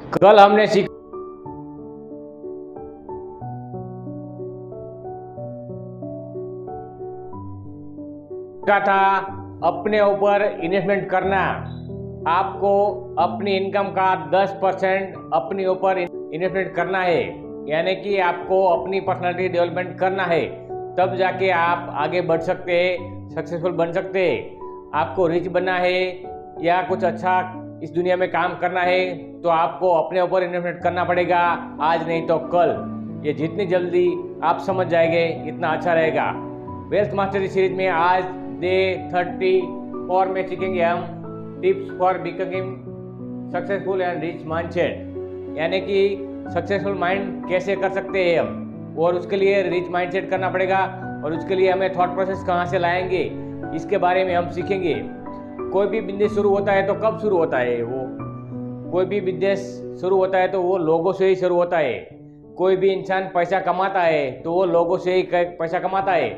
कल हमने सीखा था अपने ऊपर इन्वेस्टमेंट करना। आपको अपनी इनकम का 10% अपने ऊपर इन्वेस्टमेंट करना है, यानी कि आपको अपनी पर्सनालिटी डेवलपमेंट करना है, तब जाके आप आगे बढ़ सकते हैं, सक्सेसफुल बन सकते हैं। आपको रिच बनना है या कुछ अच्छा इस दुनिया में काम करना है तो आपको अपने ऊपर इन्वेस्टमेंट करना पड़ेगा, आज नहीं तो कल। ये जितनी जल्दी आप समझ जाएंगे इतना अच्छा रहेगा। वेल्थ मास्टरी सीरीज में आज डे 34 में सीखेंगे हम tips for becoming successful and rich mindset, यानी कि सक्सेसफुल माइंड कैसे कर सकते हैं हम, और उसके लिए रिच माइंडसेट करना पड़ेगा, और उसके लिए हमें थॉट प्रोसेस कहाँ से लाएंगे इसके बारे में हम सीखेंगे। कोई भी बिजनेस शुरू होता है तो कब शुरू होता है कोई भी बिजनेस शुरू होता है तो वो लोगों से ही शुरू होता है। कोई भी इंसान पैसा कमाता है तो वो लोगों से ही पैसा कमाता है।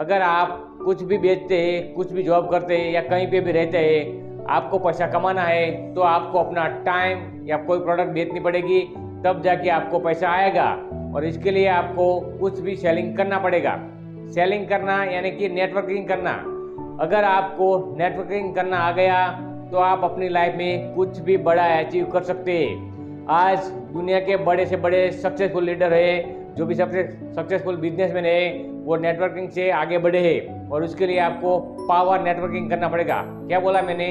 अगर आप कुछ भी बेचते हैं, कुछ भी जॉब करते हैं या कहीं पे भी रहते हैं, आपको पैसा कमाना है तो आपको अपना टाइम या कोई प्रोडक्ट बेचनी पड़ेगी, तब जाके आपको पैसा आएगा। और इसके लिए आपको कुछ भी सेलिंग करना पड़ेगा। सेलिंग करना यानी कि नेटवर्किंग करना। अगर आपको नेटवर्किंग करना आ गया तो आप अपनी लाइफ में कुछ भी बड़ा अचीव कर सकते हैं। आज दुनिया के बड़े से बड़े सक्सेसफुल लीडर है, जो भी सबसे सक्सेसफुल बिजनेसमैन है, वो नेटवर्किंग से आगे बढ़े हैं। और उसके लिए आपको पावर नेटवर्किंग करना पड़ेगा। क्या बोला मैंने?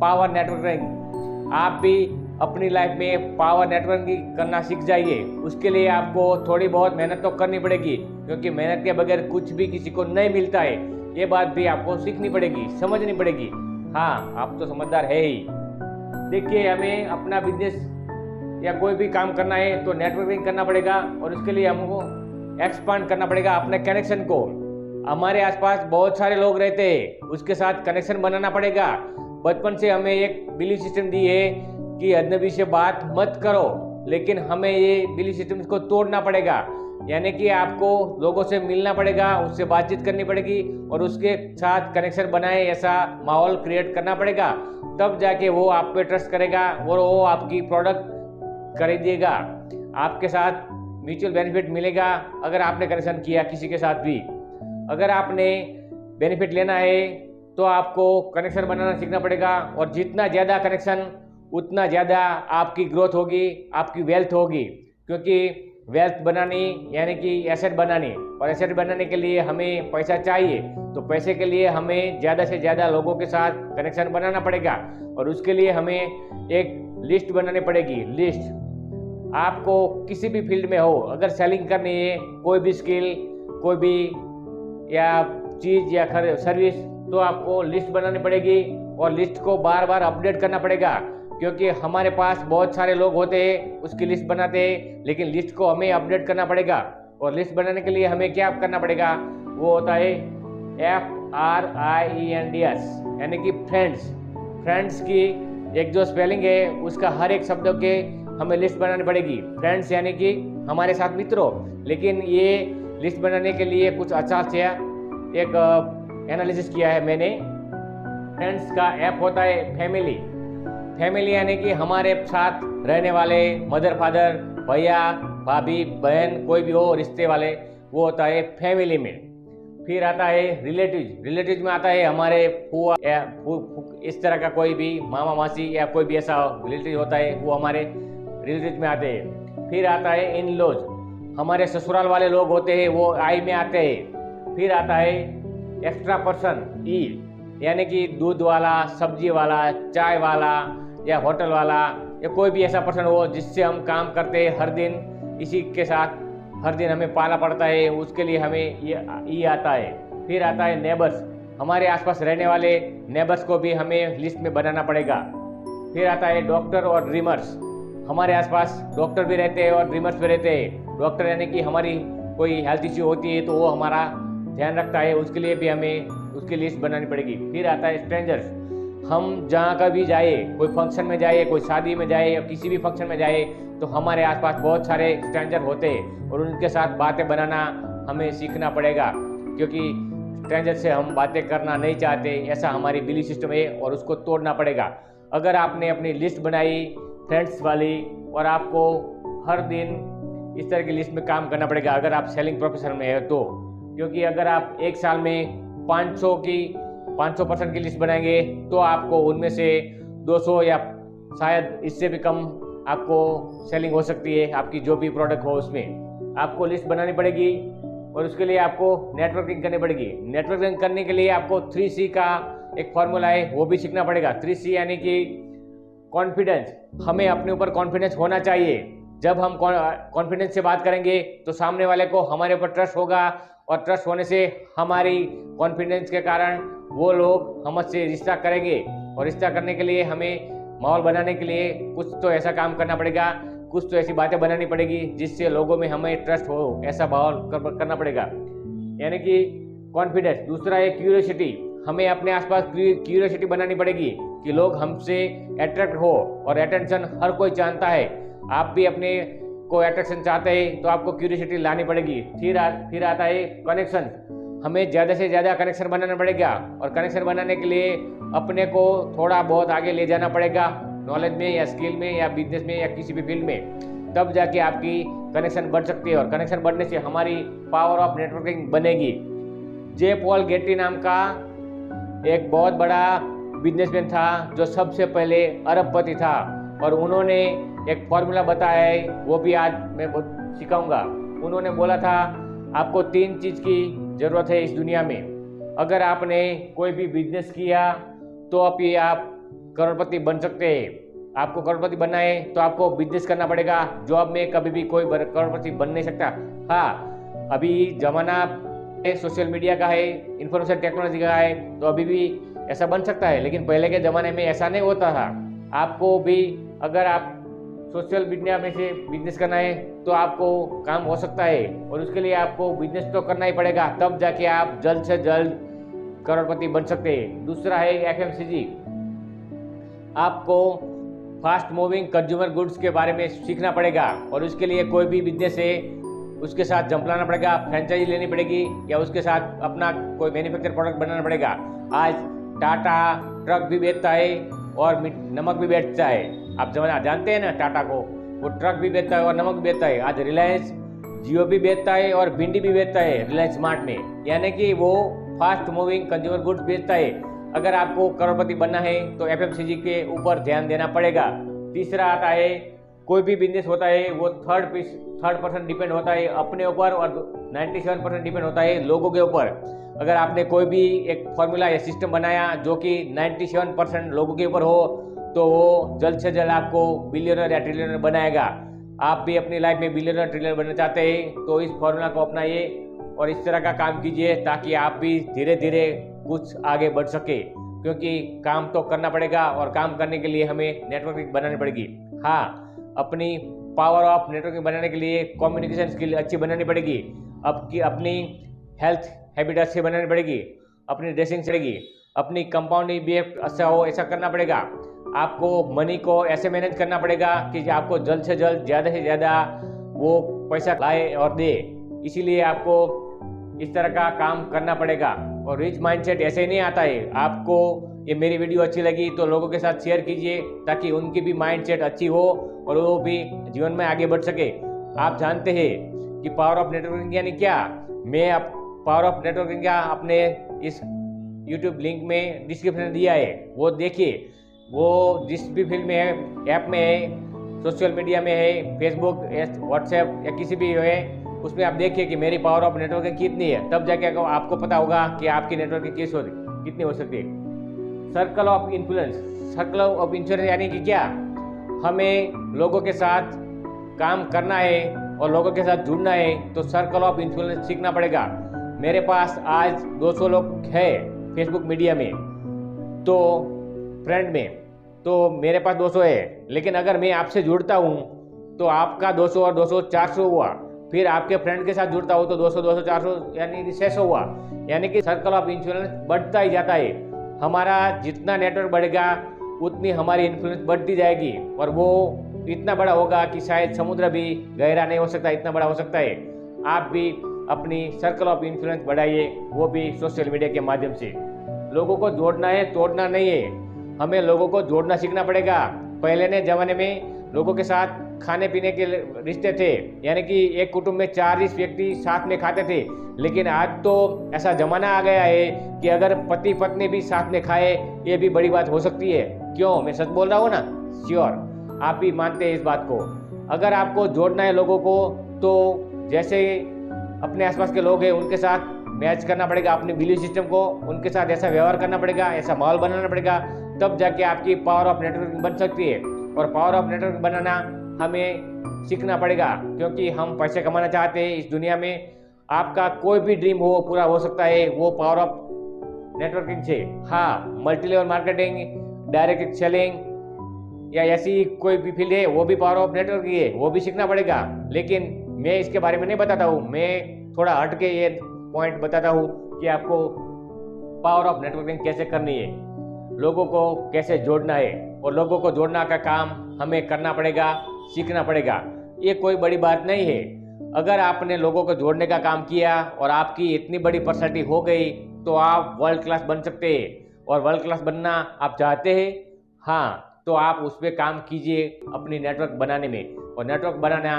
Power networking. आप भी अपनी लाइफ में पावर नेटवर्किंग करना सीख जाइए। उसके लिए आपको थोड़ी बहुत मेहनत तो करनी पड़ेगी, क्योंकि मेहनत के बगैर कुछ भी किसी को नहीं मिलता है। ये बात भी आपको सीखनी पड़ेगी, समझनी पड़ेगी। हाँ, आप तो समझदार है ही। देखिए, हमें अपना बिजनेस या कोई भी काम करना है तो नेटवर्किंग करना पड़ेगा, और उसके लिए हमको एक्सपांड करना पड़ेगा अपने कनेक्शन को। हमारे आसपास बहुत सारे लोग रहते हैं, उसके साथ कनेक्शन बनाना पड़ेगा। बचपन से हमें एक बिलीफ सिस्टम दी है कि अजनबी से बात मत करो, लेकिन हमें ये बिलीफ सिस्टम को तोड़ना पड़ेगा। यानी कि आपको लोगों से मिलना पड़ेगा, उससे बातचीत करनी पड़ेगी, और उसके साथ कनेक्शन बनाए ऐसा माहौल क्रिएट करना पड़ेगा। तब जाके वो आप पे ट्रस्ट करेगा और वो आपकी प्रोडक्ट खरीदेगा। आपके साथ म्यूचुअल बेनिफिट मिलेगा अगर आपने कनेक्शन किया किसी के साथ भी। अगर आपने बेनिफिट लेना है तो आपको कनेक्शन बनाना सीखना पड़ेगा, और जितना ज़्यादा कनेक्शन उतना ज़्यादा आपकी ग्रोथ होगी, आपकी वेल्थ होगी। क्योंकि वेल्थ बनानी यानी कि एसेट बनानी, और एसेट बनाने के लिए हमें पैसा चाहिए, तो पैसे के लिए हमें ज़्यादा से ज़्यादा लोगों के साथ कनेक्शन बनाना पड़ेगा। और उसके लिए हमें एक लिस्ट बनानी पड़ेगी। लिस्ट आपको किसी भी फील्ड में हो, अगर सेलिंग करनी है, कोई भी स्किल, कोई भी या चीज़ या सर्विस, तो आपको लिस्ट बनानी पड़ेगी, और लिस्ट को बार बार अपडेट करना पड़ेगा। क्योंकि हमारे पास बहुत सारे लोग होते हैं, उसकी लिस्ट बनाते हैं, लेकिन लिस्ट को हमें अपडेट करना पड़ेगा। और लिस्ट बनाने के लिए हमें क्या करना पड़ेगा? वो होता है FRIENDS, यानी कि फ्रेंड्स। फ्रेंड्स की एक जो स्पेलिंग है उसका हर एक शब्द के हमें लिस्ट बनानी पड़ेगी। फ्रेंड्स यानी कि हमारे साथ मित्रों, लेकिन ये लिस्ट बनाने के लिए कुछ अच्छा से एक एनालिसिस किया है मैंने। फ्रेंड्स का ऐप होता है फैमिली। फैमिली यानी कि हमारे साथ रहने वाले मदर फादर, भैया भाभी बहन, कोई भी हो रिश्ते वाले, वो होता है फैमिली में। फिर आता है रिलेटिव। रिलेटिव में आता है हमारे फूआ या इस तरह का कोई भी मामा मासी या कोई भी ऐसा रिलेटिव होता है, वो हमारे रिलेटिव में आते हैं। फिर आता है इन लॉज, हमारे ससुराल वाले लोग होते हैं, वो आई में आते हैं। फिर आता है एक्स्ट्रा पर्सन, ई, यानी कि दूध वाला, सब्जी वाला, चाय वाला या होटल वाला, या कोई भी ऐसा पर्सन हो जिससे हम काम करते हैं हर दिन, इसी के साथ हर दिन हमें पाला पड़ता है, उसके लिए हमें ये आता है। फिर आता है नेबर्स, हमारे आसपास रहने वाले नेबर्स को भी हमें लिस्ट में बनाना पड़ेगा। फिर आता है डॉक्टर और ड्रीमर्स, हमारे आसपास डॉक्टर भी रहते हैं और ड्रीमर्स भी रहते हैं। डॉक्टर यानी कि हमारी कोई हेल्थ इश्यू होती है तो वो हमारा ध्यान रखता है, उसके लिए भी हमें उसकी लिस्ट बनानी पड़ेगी। फिर आता है स्ट्रेंजर्स, हम जहाँ का भी जाए, कोई फंक्शन में जाए, कोई शादी में जाए या किसी भी फंक्शन में जाए, तो हमारे आसपास बहुत सारे स्ट्रेंजर होते हैं, और उनके साथ बातें बनाना हमें सीखना पड़ेगा। क्योंकि स्ट्रेंजर से हम बातें करना नहीं चाहते, ऐसा हमारी बिलीफ सिस्टम है, और उसको तोड़ना पड़ेगा। अगर आपने अपनी लिस्ट बनाई फ्रेंड्स वाली, और आपको हर दिन इस तरह की लिस्ट में काम करना पड़ेगा अगर आप सेलिंग प्रोफेशन में है तो। क्योंकि अगर आप एक साल में 500% की लिस्ट बनाएंगे तो आपको उनमें से 200 या शायद इससे भी कम आपको सेलिंग हो सकती है। आपकी जो भी प्रोडक्ट हो उसमें आपको लिस्ट बनानी पड़ेगी, और उसके लिए आपको नेटवर्किंग करनी पड़ेगी। नेटवर्किंग करने के लिए आपको 3C का एक फॉर्मूला है, वो भी सीखना पड़ेगा। 3C यानी कि कॉन्फिडेंस। हमें अपने ऊपर कॉन्फिडेंस होना चाहिए। जब हम कॉन्फिडेंस से बात करेंगे तो सामने वाले को हमारे ऊपर ट्रस्ट होगा, और ट्रस्ट होने से हमारी कॉन्फिडेंस के कारण वो लोग हमसे रिश्ता करेंगे। और रिश्ता करने के लिए हमें माहौल बनाने के लिए कुछ तो ऐसा काम करना पड़ेगा, कुछ तो ऐसी बातें बनानी पड़ेगी जिससे लोगों में हमें ट्रस्ट हो, ऐसा माहौल करना पड़ेगा, यानी कि कॉन्फिडेंस। दूसरा है क्यूरियोसिटी। हमें अपने आसपास क्यूरियोसिटी बनानी पड़ेगी कि लोग हमसे अट्रैक्ट हो, और अटेंशन हर कोई चाहता है। आप भी अपने को अट्रैक्शन चाहते हैं तो आपको क्यूरियोसिटी लानी पड़ेगी। फिर आता है कनेक्शन। हमें ज़्यादा से ज़्यादा कनेक्शन बनाना पड़ेगा, और कनेक्शन बनाने के लिए अपने को थोड़ा बहुत आगे ले जाना पड़ेगा, नॉलेज में या स्किल में या बिजनेस में या किसी भी फील्ड में। तब जाके आपकी कनेक्शन बढ़ सकती है, और कनेक्शन बढ़ने से हमारी पावर ऑफ नेटवर्किंग बनेगी। जे पॉल गेटी नाम का एक बहुत बड़ा बिजनेसमैन था जो सबसे पहले अरबपति था, और उन्होंने एक फॉर्मूला बताया है, वो भी आज मैं सिखाऊंगा। उन्होंने बोला था आपको 3 चीज़ की ज़रूरत है इस दुनिया में। अगर आपने कोई भी बिजनेस किया तो आप करोड़पति बन सकते हैं। आपको करोड़पति बनना है तो आपको बिजनेस करना पड़ेगा। जॉब में कभी भी कोई करोड़पति बन नहीं सकता। हाँ, अभी ज़माना सोशल मीडिया का है, इंफॉर्मेशन टेक्नोलॉजी का है, तो अभी भी ऐसा बन सकता है, लेकिन पहले के ज़माने में ऐसा नहीं होता था। आपको भी अगर आप सोशल मीडिया में से बिजनेस करना है तो आपको काम हो सकता है, और उसके लिए आपको बिजनेस तो करना ही पड़ेगा, तब जाके आप जल्द से जल्द करोड़पति बन सकते हैं। दूसरा है FMCG। आपको फास्ट मूविंग कंज्यूमर गुड्स के बारे में सीखना पड़ेगा, और उसके लिए कोई भी बिजनेस है उसके साथ जंप लाना पड़ेगा, फ्रेंचाइजी लेनी पड़ेगी, या उसके साथ अपना कोई मैन्युफैक्चर प्रोडक्ट बनाना पड़ेगा। आज टाटा ट्रक भी बेचता है और नमक भी बेचता है। आप जानते हैं ना टाटा को, वो ट्रक भी बेचता है और नमक भी बेचता है। आज रिलायंस जियो भी बेचता है और भिंडी भी बेचता है रिलायंस स्मार्ट में, यानी कि वो फास्ट मूविंग कंज्यूमर गुड्स बेचता है। अगर आपको करोड़पति बनना है तो FMCG के ऊपर ध्यान देना पड़ेगा। तीसरा आता है, कोई भी बिजनेस होता है वो थर्ड पर्सन डिपेंड होता है अपने ऊपर, और 97% डिपेंड होता है लोगों के ऊपर। अगर आपने कोई भी एक फॉर्मूला या सिस्टम बनाया जो कि 97% लोगों के ऊपर हो, तो वो जल्द से जल्द आपको बिलियनर या ट्रिलियनर बनाएगा। आप भी अपनी लाइफ में बिलियनर ट्रिलियनर बनना चाहते हैं तो इस फॉर्मूला को अपनाइए और इस तरह का काम कीजिए, ताकि आप भी धीरे धीरे कुछ आगे बढ़ सके। क्योंकि काम तो करना पड़ेगा, और काम करने के लिए हमें नेटवर्किंग बनानी पड़ेगी। हाँ, अपनी पावर ऑफ नेटवर्किंग बनाने के लिए कम्युनिकेशन स्किल अच्छी बनानी पड़ेगी, अपनी हेल्थ हैबिट अच्छी बनानी पड़ेगी, अपनी ड्रेसिंग पड़ेगी, अपनी कंपाउंडिंग बिहेव अच्छा हो, ऐसा करना पड़ेगा। आपको मनी को ऐसे मैनेज करना पड़ेगा कि आपको जल्द से जल्द ज़्यादा से ज़्यादा वो पैसा लाए और दे। इसीलिए आपको इस तरह का काम करना पड़ेगा। और रिच माइंडसेट ऐसे ही नहीं आता है। आपको ये मेरी वीडियो अच्छी लगी तो लोगों के साथ शेयर कीजिए, ताकि उनकी भी माइंडसेट अच्छी हो और वो भी जीवन में आगे बढ़ सके। आप जानते हैं कि पावर ऑफ नेटवर्किंग यानी क्या? मैं पावर ऑफ नेटवर्किंग का अपने इस यूट्यूब लिंक में डिस्क्रिप्शन दिया है, वो देखिए। वो जिस भी फील्ड में है, ऐप में है, सोशल मीडिया में है, फेसबुक, व्हाट्सएप या किसी भी है, उसमें आप देखिए कि मेरी पावर ऑफ नेटवर्किंग कितनी है। तब जाके आपको पता होगा कि आपकी नेटवर्किंग कितनी हो सकती है। Circle of influence. Circle of influence यानी कि क्या? हमें लोगों के साथ काम करना है और लोगों के साथ जुड़ना है, तो सर्कल ऑफ इन्फ्लुएंस सीखना पड़ेगा। मेरे पास आज 200 लोग हैं फेसबुक मीडिया में, तो फ्रेंड में, तो मेरे पास 200 है। लेकिन अगर मैं आपसे जुड़ता हूँ तो आपका 200 और 200 400 हुआ। फिर आपके फ्रेंड के साथ जुड़ता हो तो 200 200 400 यानी 600 हुआ। यानी कि सर्कल ऑफ इन्फ्लुएंस बढ़ता ही जाता है। हमारा जितना नेटवर्क बढ़ेगा उतनी हमारी इन्फ्लुएंस बढ़ती जाएगी, और वो इतना बड़ा होगा कि शायद समुद्र भी गहरा नहीं हो सकता, इतना बड़ा हो सकता है। आप भी अपनी सर्कल ऑफ इन्फ्लुएंस बढ़ाइए, वो भी सोशल मीडिया के माध्यम से। लोगों को जोड़ना है, तोड़ना नहीं है। हमें लोगों को जोड़ना सीखना पड़ेगा। पहले ने ज़माने में लोगों के साथ खाने पीने के रिश्ते थे, यानी कि एक कुटुंब में 40 व्यक्ति साथ में खाते थे। लेकिन आज तो ऐसा जमाना आ गया है कि अगर पति पत्नी भी साथ में खाए, ये भी बड़ी बात हो सकती है। क्यों, मैं सच बोल रहा हूँ ना? श्योर, आप भी मानते हैं इस बात को। अगर आपको जोड़ना है लोगों को, तो जैसे अपने आसपास के लोग हैं उनके साथ मैच करना पड़ेगा, अपने बिलीफ सिस्टम को उनके साथ ऐसा व्यवहार करना पड़ेगा, ऐसा माहौल बनाना पड़ेगा, तब जाके आपकी पावर ऑफ नेटवर्किंग बन सकती है। और पावर ऑफ नेटवर्किंग बनाना हमें सीखना पड़ेगा, क्योंकि हम पैसे कमाना चाहते हैं इस दुनिया में। आपका कोई भी ड्रीम हो पूरा हो सकता है, वो पावर ऑफ नेटवर्किंग से। हाँ, multi level marketing, direct selling या ऐसी कोई भी फील्ड है, वो भी पावर ऑफ नेटवर्किंग है, वो भी सीखना पड़ेगा। लेकिन मैं इसके बारे में नहीं बताता हूँ, मैं थोड़ा हट के ये पॉइंट बताता हूँ कि आपको पावर ऑफ नेटवर्किंग कैसे करनी है, लोगों को कैसे जोड़ना है, और लोगों को जोड़ना का काम हमें करना पड़ेगा, सीखना पड़ेगा। ये कोई बड़ी बात नहीं है। अगर आपने लोगों को जोड़ने का काम किया और आपकी इतनी बड़ी पर्सनैलिटी हो गई, तो आप वर्ल्ड क्लास बन सकते हैं। और वर्ल्ड क्लास बनना आप चाहते हैं? हाँ, तो आप उस पर काम कीजिए अपनी नेटवर्क बनाने में। और नेटवर्क बनाना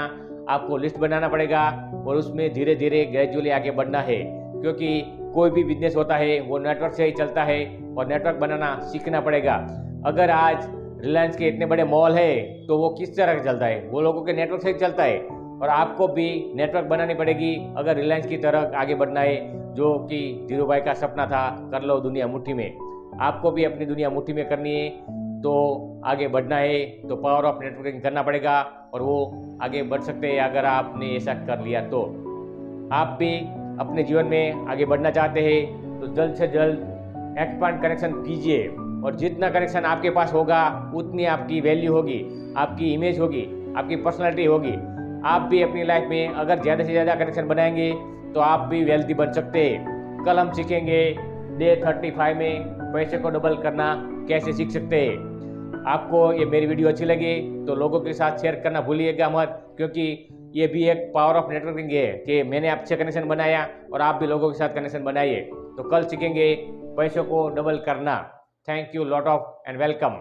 आपको लिस्ट बनाना पड़ेगा, और उसमें धीरे धीरे ग्रेजुअली आगे बढ़ना है, क्योंकि कोई भी बिजनेस होता है वो नेटवर्क से ही चलता है, और नेटवर्क बनाना सीखना पड़ेगा। अगर आज रिलायंस के इतने बड़े मॉल है तो वो किस तरह चलता है? वो लोगों के नेटवर्क से ही चलता है। और आपको भी नेटवर्क बनानी पड़ेगी अगर रिलायंस की तरह आगे बढ़ना है, जो कि धीरू भाई का सपना था, कर लो दुनिया मुट्ठी में। आपको भी अपनी दुनिया मुट्ठी में करनी है, तो आगे बढ़ना है तो पावर ऑफ नेटवर्किंग करना पड़ेगा, और वो आगे बढ़ सकते हैं अगर आपने ऐसा कर लिया तो। आप भी अपने जीवन में आगे बढ़ना चाहते हैं तो जल्द से जल्द एक्सपांड कनेक्शन कीजिए, और जितना कनेक्शन आपके पास होगा उतनी आपकी वैल्यू होगी, आपकी इमेज होगी, आपकी पर्सनालिटी होगी। आप भी अपनी लाइफ में अगर ज़्यादा से ज़्यादा कनेक्शन बनाएंगे तो आप भी वेल्थी बन सकते हैं। कल हम सीखेंगे डे 35 में पैसे को डबल करना कैसे सीख सकते हैं। आपको ये मेरी वीडियो अच्छी लगी तो लोगों के साथ शेयर करना भूलिएगा मत, क्योंकि ये भी एक पावर ऑफ नेटवर्किंग है कि मैंने आपसे कनेक्शन बनाया और आप भी लोगों के साथ कनेक्शन बनाइए। तो कल सीखेंगे पैसों को डबल करना। Thank you lot of and welcome.